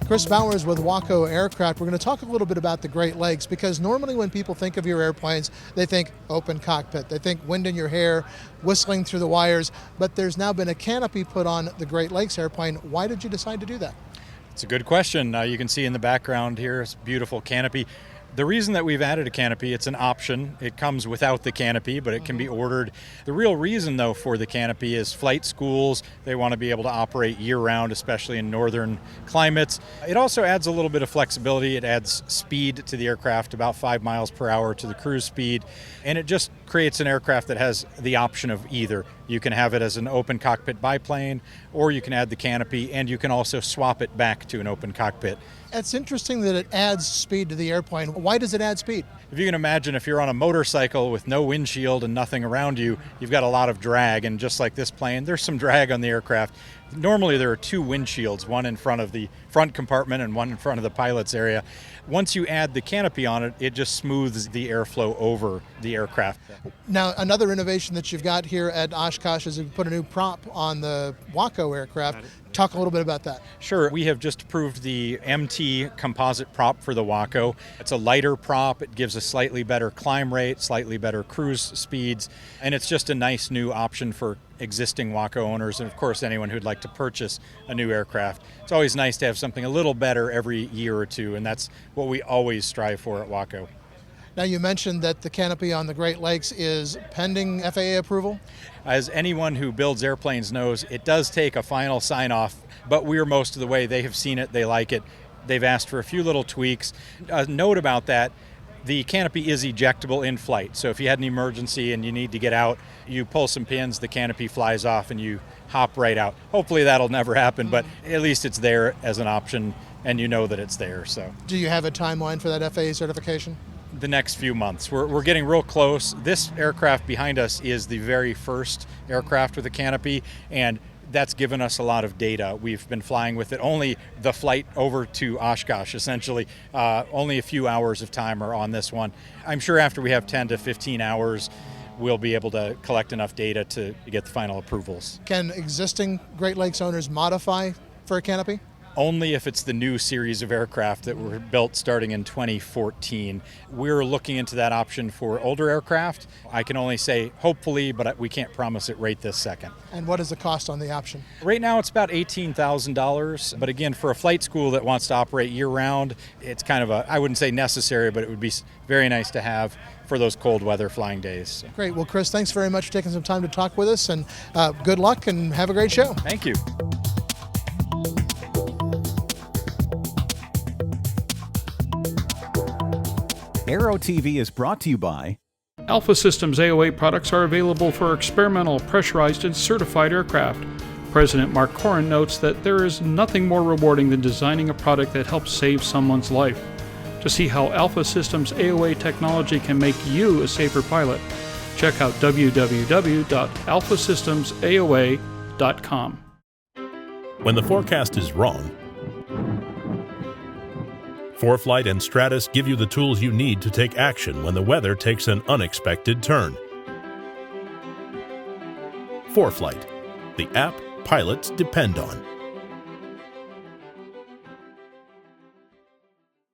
Chris Bowers with Waco Aircraft. We're going to talk a little bit about the Great Lakes, because normally when people think of your airplanes, they think open cockpit. They think wind in your hair, whistling through the wires, but there's now been a canopy put on the Great Lakes airplane. Why did you decide to do that? It's a good question. You can see in the background here, it's a beautiful canopy. The reason that we've added a canopy, it's an option. It comes without the canopy, but it can be ordered. The real reason, though, for the canopy is flight schools. They want to be able to operate year-round, especially in northern climates. It also adds a little bit of flexibility. It adds speed to the aircraft, about 5 miles per hour to the cruise speed, and it just creates an aircraft that has the option of either. You can have it as an open cockpit biplane, or you can add the canopy, and you can also swap it back to an open cockpit. It's interesting that it adds speed to the airplane. Why does it add speed? If you can imagine, if you're on a motorcycle with no windshield and nothing around you, you've got a lot of drag, and just like this plane, there's some drag on the aircraft. Normally there are two windshields, one in front of the front compartment and one in front of the pilot's area. Once you add the canopy on it, it just smooths the airflow over the aircraft. Now, another innovation that you've got here at Oshkosh is you've put a new prop on the Waco aircraft. Talk a little bit about that. Sure. We have just approved the MT composite prop for the Waco. It's a lighter prop. It gives a slightly better climb rate, slightly better cruise speeds, and it's just a nice new option for existing Waco owners and, of course, anyone who'd like to purchase a new aircraft. It's always nice to have something a little better every year or two, and that's what we always strive for at Waco. Now, you mentioned that the canopy on the Great Lakes is pending FAA approval. As anyone who builds airplanes knows, it does take a final sign-off, but we're most of the way. They have seen it, they like it. They've asked for a few little tweaks. A note about that, the canopy is ejectable in flight, so if you had an emergency and you need to get out, you pull some pins, the canopy flies off, and you hop right out. Hopefully that'll never happen, but at least it's there as an option, and you know that it's there. So, do you have a timeline for that FAA certification? The next few months. We're getting real close. This aircraft behind us is the very first aircraft with a canopy, and that's given us a lot of data. We've been flying with it. Only the flight over to Oshkosh, essentially, only a few hours of time are on this one. I'm sure after we have 10 to 15 hours, we'll be able to collect enough data to get the final approvals. Can existing Great Lakes owners modify for a canopy? Only if it's the new series of aircraft that were built starting in 2014. We're looking into that option for older aircraft. I can only say hopefully, but we can't promise it right this second. And what is the cost on the option? Right now it's about $18,000, but again, for a flight school that wants to operate year-round, it's kind of I wouldn't say necessary, but it would be very nice to have for those cold weather flying days. Great. Well, Chris, thanks very much for taking some time to talk with us, and good luck and have a great show. Thank you. Aero-TV is brought to you by Alpha Systems AOA products are available for experimental, pressurized, and certified aircraft. President Mark Corrin notes that there is nothing more rewarding than designing a product that helps save someone's life. To see how Alpha Systems AOA technology can make you a safer pilot, check out www.alphasystemsaoa.com. When the forecast is wrong, ForeFlight and Stratus give you the tools you need to take action when the weather takes an unexpected turn. ForeFlight, the app pilots depend on.